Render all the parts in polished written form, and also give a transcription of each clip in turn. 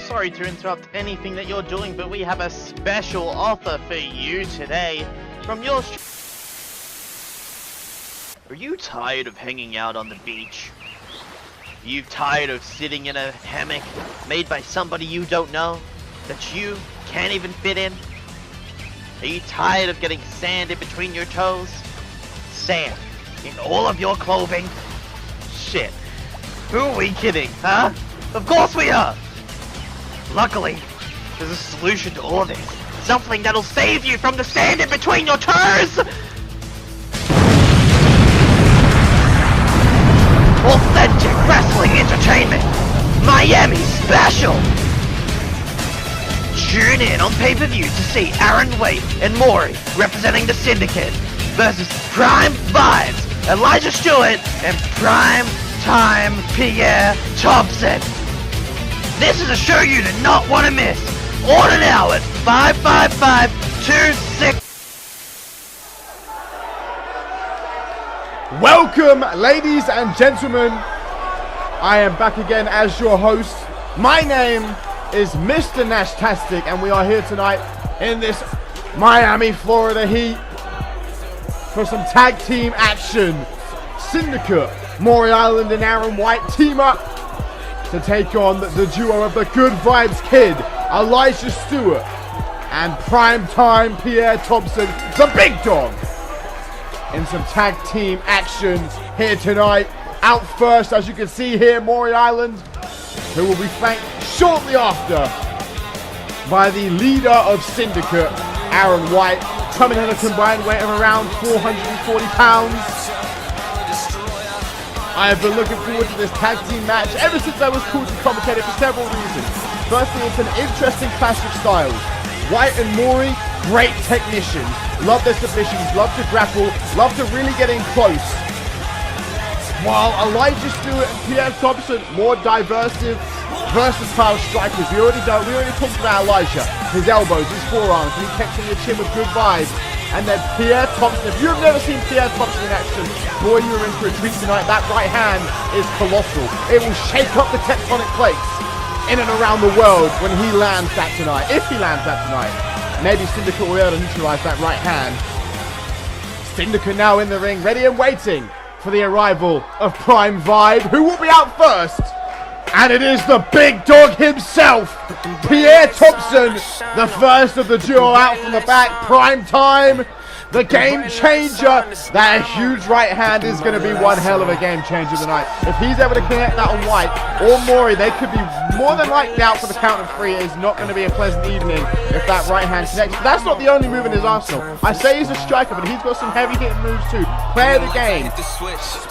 Sorry to interrupt anything that you're doing, but we have a special offer for you today from your Are you tired of hanging out on the beach? Are you tired of sitting in a hammock made by somebody you don't know that you can't even fit in? Are you tired of getting sand in between your toes? Sand in all of your clothing? Shit. Who are we kidding, huh? Of course we are! Luckily, there's a solution to all of this. Something that'll save you from the sand in between your toes! Authentic wrestling entertainment! Miami SPEACIAL! Tune in on pay-per-view to see Aaron Waite and Maury representing the Syndicate versus PrimeVibe, Elijah Stewart, and Prime Time Pierre Thompson. This is a show you do not want to miss. Order now at 55526. Welcome, ladies and gentlemen. I am back again as your host. My name is Mr. Nashtastic, and we are here tonight in this Miami, Florida heat for some tag team action. Syndicate, Maurieisland and Aaron Waite team up to take on the duo of the Good Vibes Kid, Elijah Stewart, and Primetime Pierre Thompson, the big dog, in some tag team action here tonight. Out first, as you can see here, Maurieisland, who will be flanked shortly after by the leader of Syndicate, Aaron Waite, coming in a combined weight of around 440 pounds. I have been looking forward to this tag team match ever since I was called to commentate it for several reasons. Firstly, it's an interesting clash of styles. Waite and Maury, great technicians. Love their submissions, love to grapple, love to really get in close. While Elijah Stewart and Pierre Thompson, more versatile strikers. We already talked about Elijah, his elbows, his forearms, and he catching the chin with good vibes. And then Pierre Thompson, if you've never seen Pierre Thompson in action, boy, you're in for a treat tonight. That right hand is colossal. It will shake up the tectonic plates in and around the world when he lands that tonight. If he lands that tonight, maybe Syndicate will be able to neutralize that right hand. Syndicate now in the ring, ready and waiting for the arrival of PrimeVibe, who will be out first. And it is the big dog himself, Pierre Thompson, the first of the duo out from the back. Prime Time, the game changer. That huge right hand is going to be one hell of a game changer tonight. If he's able to connect that on Waite or Maury, they could be more than likely out for the count of three. It is not going to be a pleasant evening if that right hand connects. But that's not the only move in his arsenal. I say he's a striker, but he's got some heavy hitting moves too. Play of the game.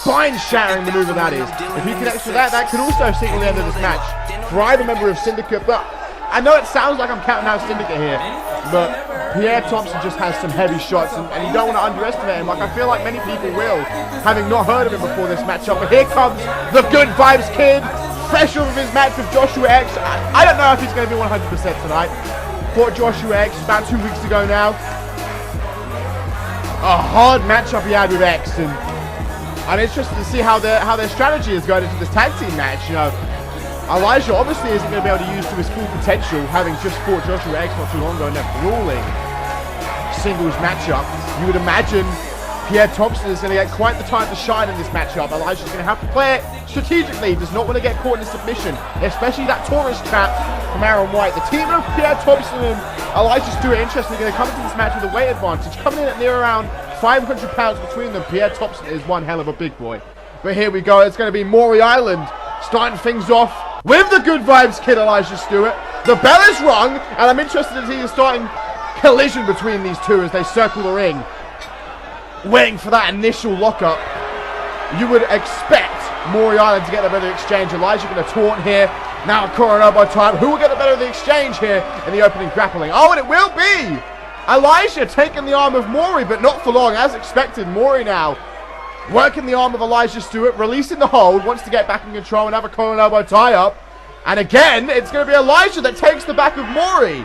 Spine shattering maneuver that is. If he connects with that, that could also signal the end of this match for either member of Syndicate. But I know it sounds like I'm counting out Syndicate here, but Pierre Thompson just has some heavy shots, and you don't want to underestimate him. Like I feel like many people will, having not heard of him before this matchup. But here comes the Good Vibes Kid, fresh off of his match with Joshua X. I don't know if he's going to be 100% tonight. Fought Joshua X about 2 weeks ago now. A hard matchup he had with X, and I'm interested to see how their strategy is going into this tag team match. You know, Elijah obviously isn't going to be able to use to his full potential, having just fought Joshua X not too long ago in that grueling singles matchup. You would imagine Pierre Thompson is going to get quite the time to shine in this matchup. Elijah's going to have to play it strategically. He does not want to get caught in a submission, especially that Taurus trap from Aaron Waite. The team of Pierre Thompson and Elijah Stewart, interestingly, going to come into this match with a weight advantage, coming in at near around 500 pounds between them. Pierre Thompson is one hell of a big boy. But here we go. It's going to be Maurieisland starting things off with the Good Vibes Kid, Elijah Stewart. The bell is rung, and I'm interested to see the starting collision between these two as they circle the ring, waiting for that initial lockup. You would expect Maurieisland to get the better exchange. Elijah going to taunt here. Now corner elbow time. Who will get the better of the exchange here in the opening grappling? Oh, and it will be Elijah taking the arm of Maury, but not for long. As expected, Maury now working the arm of Elijah Stewart, releasing the hold, wants to get back in control and have a corner elbow tie-up. And again, it's going to be Elijah that takes the back of Maury.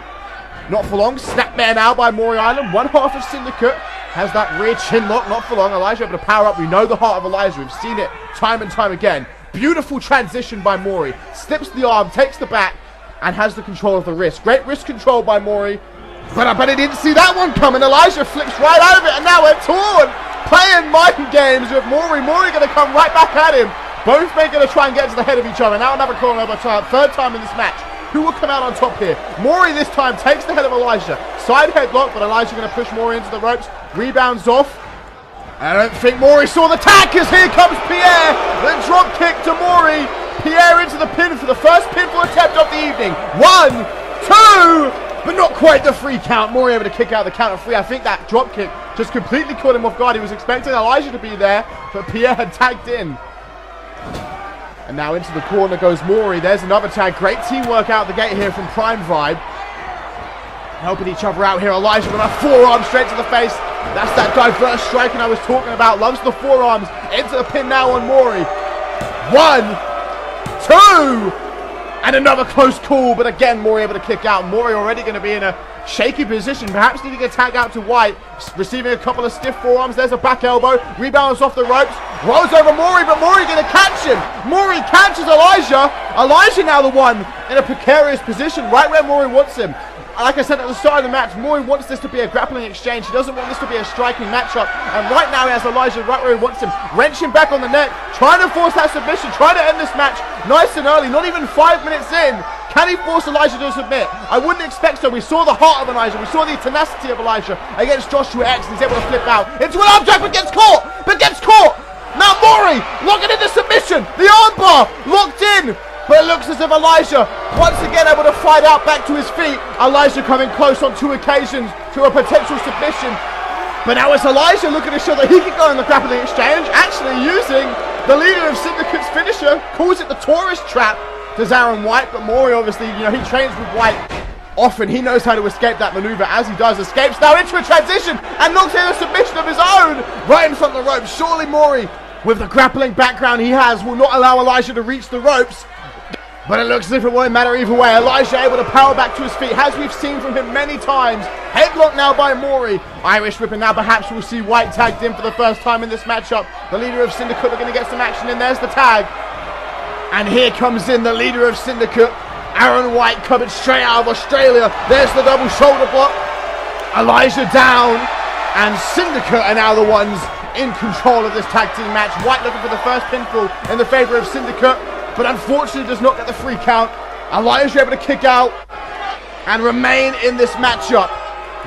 Not for long, snapmare now by Maurieisland. One half of Syndicate has that rear chin lock, not for long. Elijah able to power up. We know the heart of Elijah. We've seen it time and time again. Beautiful transition by Maury. Slips the arm, takes the back, and has the control of the wrist. Great wrist control by Maury. But I bet he didn't see that one coming. Elijah flips right out of it, and now we're torn. Playing mind games with Maury. Maury going to come right back at him. Both men going to try and get to the head of each other. Now another corner over time. Third time in this match. Who will come out on top here? Maury this time takes the head of Elijah. Side headlock, but Elijah going to push Maury into the ropes. Rebounds off. I don't think Maury saw the tag, because here comes Pierre. The drop kick to Maury. Pierre into the pin for the first pinfall attempt of the evening. 1, 2... but not quite the 3 count. Maury able to kick out the count of 3. I think that drop kick just completely caught him off guard. He was expecting Elijah to be there, but Pierre had tagged in. And now into the corner goes Maury. There's another tag. Great teamwork out the gate here from PrimeVibe. Helping each other out here. Elijah with a forearm straight to the face. That's that diverse striking I was talking about. Loves the forearms. Into the pin now on Maury. 1, 2... and another close call, but again, Maury able to kick out. Maury already going to be in a shaky position, perhaps needing a tag out to Waite, receiving a couple of stiff forearms. There's a back elbow, rebounds off the ropes, rolls over Maury, but Maury going to catch him. Maury catches Elijah. Elijah now the one in a precarious position, right where Maury wants him. Like I said at the start of the match, Maury wants this to be a grappling exchange. He doesn't want this to be a striking matchup. And right now he has Elijah right where he wants him. Wrenching back on the neck, trying to force that submission, trying to end this match nice and early. Not even 5 minutes in. Can he force Elijah to submit? I wouldn't expect so. We saw the heart of Elijah. We saw the tenacity of Elijah against Joshua X. And he's able to flip out into an arm drag, but gets caught. Now Maury locking in the submission. The armbar locked in. But it looks as if Elijah, once again able to fight out back to his feet. Elijah coming close on 2 occasions to a potential submission. But now it's Elijah looking to show that he can go in the grappling exchange, actually using the leader of Syndicate's finisher, calls it the tourist trap to Aaron Waite. But Maury obviously, he trains with Waite often. He knows how to escape that maneuver. As he does, escapes now into a transition and knocks in a submission of his own right in front of the ropes. Surely Maury, with the grappling background he has, will not allow Elijah to reach the ropes. But it looks as if it won't matter either way. Elijah able to power back to his feet, as we've seen from him many times. Headlock now by Maury. Irish whip, and now perhaps we'll see Waite tagged in for the first time in this matchup. The leader of Syndicate are going to get some action in. There's the tag. And here comes in the leader of Syndicate, Aaron Waite, coming straight out of Australia. There's the double shoulder block. Elijah down. And Syndicate are now the ones in control of this tag team match. Waite looking for the first pinfall in the favor of Syndicate, but unfortunately does not get the 3 count. Elijah able to kick out and remain in this matchup.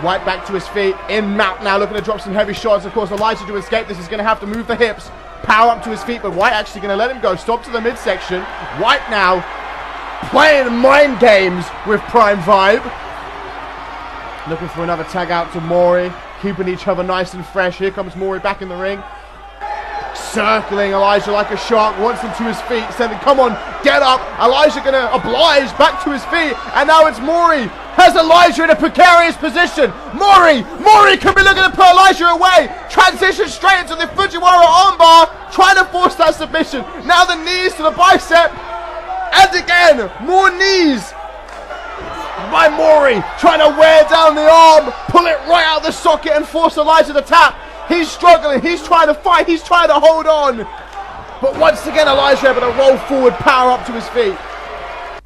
Waite back to his feet, in mount now, looking to drop some heavy shots. Of course, Elijah to escape this is going to have to move the hips, power up to his feet, but Waite actually going to let him go. Stop to the midsection. Waite now playing mind games with PrimeVibe. Looking for another tag out to Maury, keeping each other nice and fresh. Here comes Maury back in the ring. Circling Elijah like a shark, wants him to his feet, saying, come on, get up. Elijah going to oblige back to his feet, and now it's Maury. Has Elijah in a precarious position. Maury could be looking to put Elijah away. Transition straight into the Fujiwara armbar, trying to force that submission. Now the knees to the bicep, and again, more knees by Maury, trying to wear down the arm, pull it right out of the socket and force Elijah to tap. He's struggling, he's trying to fight, he's trying to hold on. But once again, Elijah able to roll forward, power up to his feet.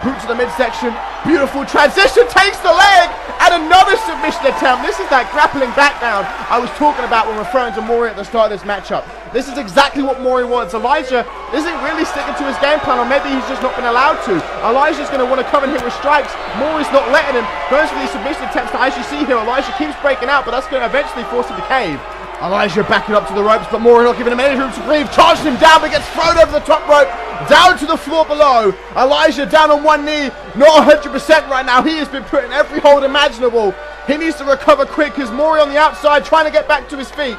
Boot to the midsection, beautiful transition, takes the leg, and another submission attempt. This is that grappling background I was talking about when referring to Maury at the start of this matchup. This is exactly what Maury wants. Elijah isn't really sticking to his game plan, or maybe he's just not been allowed to. Elijah's going to want to come in here with strikes. Maury's not letting him. Goes for these submission attempts that, as you see here, Elijah keeps breaking out, but that's going to eventually force him to cave. Elijah backing up to the ropes, but Maury not giving him any room to breathe. Charges him down, but gets thrown over the top rope, down to the floor below. Elijah down on one knee, not 100% right now. He has been put in every hold imaginable. He needs to recover quick, because Maury on the outside trying to get back to his feet.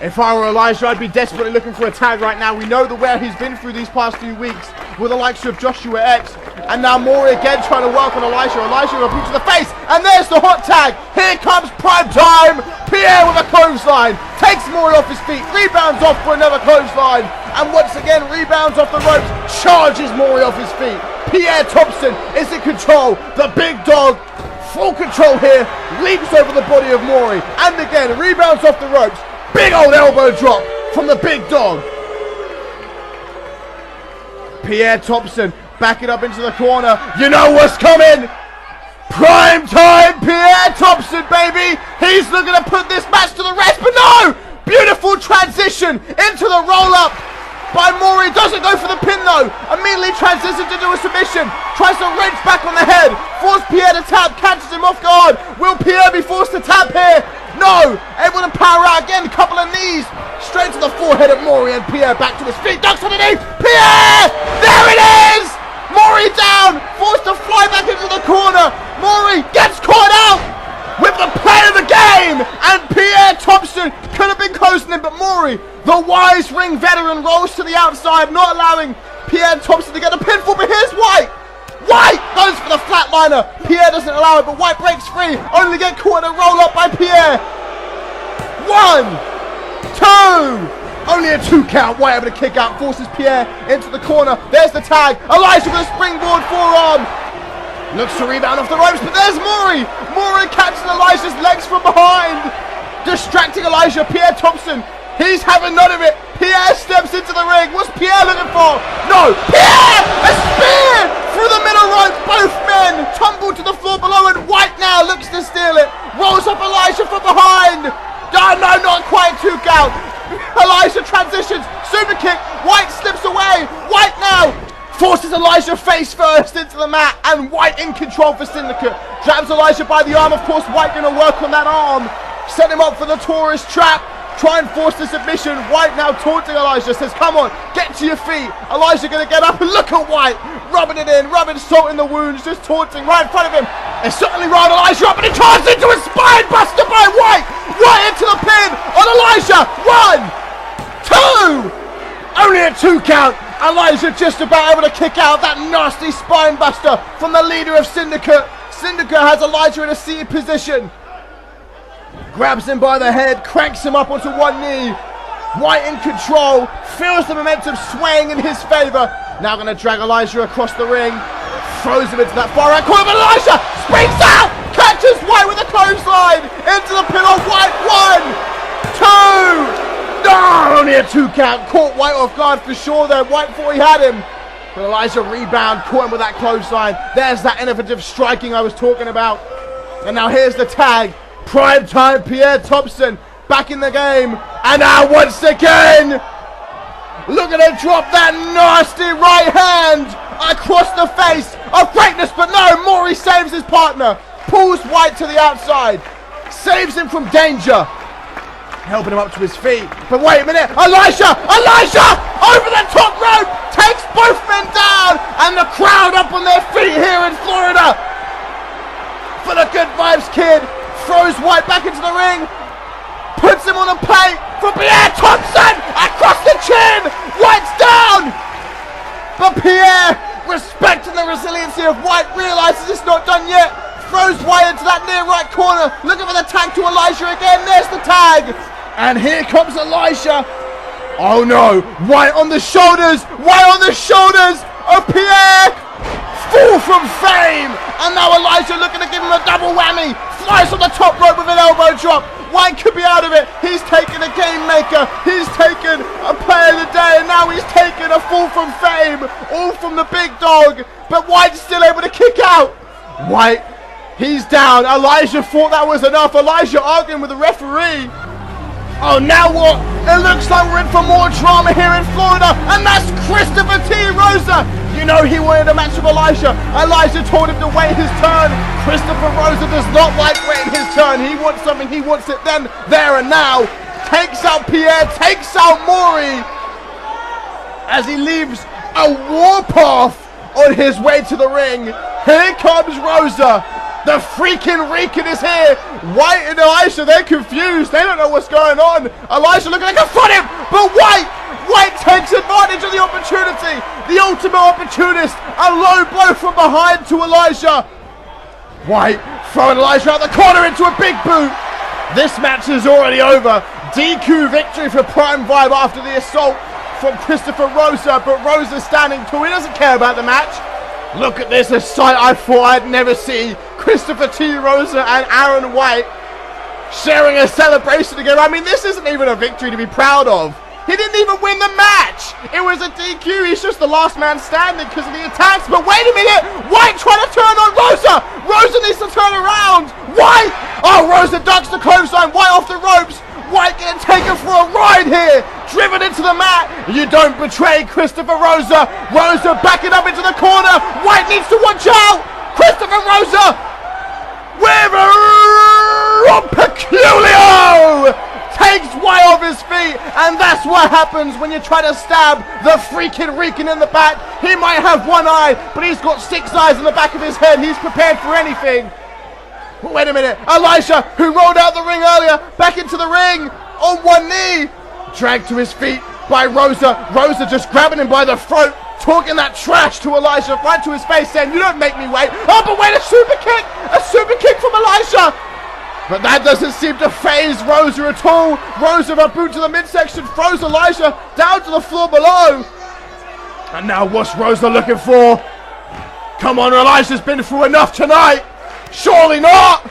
If I were Elijah, I'd be desperately looking for a tag right now. We know the wear he's been through these past few weeks with the likes of Joshua X. And now Maury again trying to work on Elijah. Elijah with a boot to the face. And there's the hot tag. Here comes prime time. Pierre with a clothesline. Takes Maury off his feet. Rebounds off for another clothesline. And once again rebounds off the ropes. Charges Maury off his feet. Pierre Thompson is in control. The big dog, full control here. Leaps over the body of Maury. And again rebounds off the ropes. Big old elbow drop from the big dog. Pierre Thompson Back it up into the corner. You know what's coming. Prime time Pierre Thompson, baby. He's looking to put this match to the rest, but no! Beautiful transition into the roll-up by Maury. Doesn't go for the pin though. Immediately transitions into a submission. Tries to wrench back on the head. Force Pierre to tap. Catches him off guard. Will Pierre be forced to tap here? No. Able to power out again. Couple of knees. Straight to the forehead of Maury, and Pierre back to his feet. Ducks underneath. Pierre! There it is! Maury down. Forced to fly back into the corner. Maury gets caught out with the play of the game, and Pierre Thompson could have been closing him, but Maury, the wise ring veteran, rolls to the outside, not allowing Pierre Thompson to get a pinfall. But here's Waite. Waite goes for the flatliner. Pierre doesn't allow it, but Waite breaks free, only get caught in a roll up by Pierre. 1, 2. Only a 2 count. Waite able to kick out, forces Pierre into the corner. There's the tag. Elijah with a springboard forearm. Looks to rebound off the ropes, but there's Maury. Maury catching Elijah's legs from behind. Distracting Elijah. Pierre Thompson, he's having none of it. Pierre steps into the ring. What's Pierre looking for? No. Pierre! A spear through the middle rope. Both men tumble to the floor below, and Waite now looks to steal it. Rolls up Elijah from behind. Oh, no, not quite 2 count. Elijah transitions. Super kick. Waite slips away. Waite now forces Elijah face first into the mat, and Waite in control for Syndicate. Grabs Elijah by the arm. Of course, Waite going to work on that arm. Set him up for the tourist trap. Try and force the submission. Waite now taunting Elijah. Says, come on, get to your feet. Elijah going to get up, and look at Waite. Rubbing it in, rubbing salt in the wounds. Just taunting right in front of him. They certainly riled Elijah up, and he charges into a spine buster by Waite. Right into the pin on Elijah. 1, 2. Only a 2 count. Elijah just about able to kick out that nasty spine buster from the leader of Syndicate. Syndicate has Elijah in a seated position. Grabs him by the head, cranks him up onto one knee. Waite in control, feels the momentum swaying in his favor. Now going to drag Elijah across the ring. Throws him into that far right corner, but Elijah springs out, catches Waite with a clothesline into the pin on Waite. 1, 2. No, only a 2 count. Caught Waite off guard for sure there. Waite thought he had him, but Elijah rebound, caught him with that clothesline. There's that innovative striking I was talking about. And now here's the tag. Prime time Pierre Thompson back in the game. And now once again, looking to drop that nasty right hand across the face of greatness. But no, Maury saves his partner. Pulls Waite to the outside. Saves him from danger. Helping him up to his feet. But wait a minute. Elijah! Over the top rope! Takes both men down! And the crowd up on their feet here in Florida. For the Good Vibes Kid. Throws Waite back into the ring. Puts him on a plate for Pierre Thompson! Across the chin! Waite's down! But Pierre, respecting the resiliency of Waite, realizes it's not done yet. Throws Waite into that near right corner. Looking for the tag to Elijah again. There's the tag. And here comes Elijah. Oh no, Waite on the shoulders of Pierre. Fall from fame. And now Elijah looking to give him a double whammy. Flies on the top rope with an elbow drop. Waite could be out of it. He's taken a game maker. He's taken a player of the day. And now he's taken a fall from fame. All from the big dog. But Waite's still able to kick out. Waite, he's down. Elijah thought that was enough. Elijah arguing with the referee. Oh, now what? It looks like we're in for more drama here in Florida, and that's Christopher T. Rosa. You know he wanted a match with Elijah. Elijah told him to wait his turn. Christopher Rosa does not like waiting his turn. He wants something. He wants it then, there and now. Takes out Pierre, takes out Maury as he leaves a warpath on his way to the ring. Here comes Rosa. The freaking Rican is here. Waite and Elijah, they're confused. They don't know what's going on. Elijah looking like a front him, but Waite takes advantage of the opportunity. The ultimate opportunist. A low blow from behind to Elijah. Waite throwing Elijah out the corner into a big boot. This match is already over. DQ victory for PrimeVibe after the assault from Christopher Rosa, but Rosa standing tall. He doesn't care about the match. Look at this, a sight I thought I'd never see. Christopher T. Rosa and Aaron Waite sharing a celebration together. I mean, this isn't even a victory to be proud of. He didn't even win the match. It was a DQ. He's just the last man standing because of the attacks. But wait a minute. Waite trying to turn on Rosa. Rosa needs to turn around. Waite. Oh, Rosa ducks the clothesline. Waite off the ropes. Waite getting taken for a ride here. Driven into the mat. You don't betray Christopher Rosa. Rosa backing up into the corner. Waite needs to watch out. Christopher Rosa with a peculiar takes Waite off his feet, and that's what happens when you try to stab the freaking Rican in the back. He might have one eye, but he's got 6 eyes in the back of his head. He's prepared for anything. But wait a minute, Elijah, who rolled out the ring earlier, back into the ring on one knee, dragged to his feet by Rosa. Rosa just grabbing him by the throat, talking that trash to Elijah right to his face, saying, "You don't make me wait." Oh, but wait, a super kick from Elijah. But that doesn't seem to faze Rosa at all. Rosa, with a boot to the midsection, throws Elijah down to the floor below. And now what's Rosa looking for? Come on, Elijah's been through enough tonight. Surely not.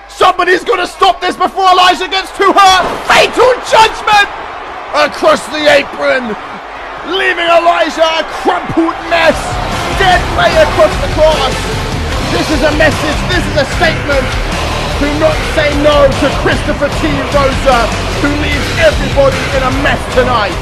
Somebody's got to stop this before Elijah gets too hurt. Fatal judgment across the apron, leaving Elijah a crumpled mess. Dead way across the cross. This is a message. This is a statement. Do not say no to Christopher T. Rosa, who leaves everybody in a mess tonight.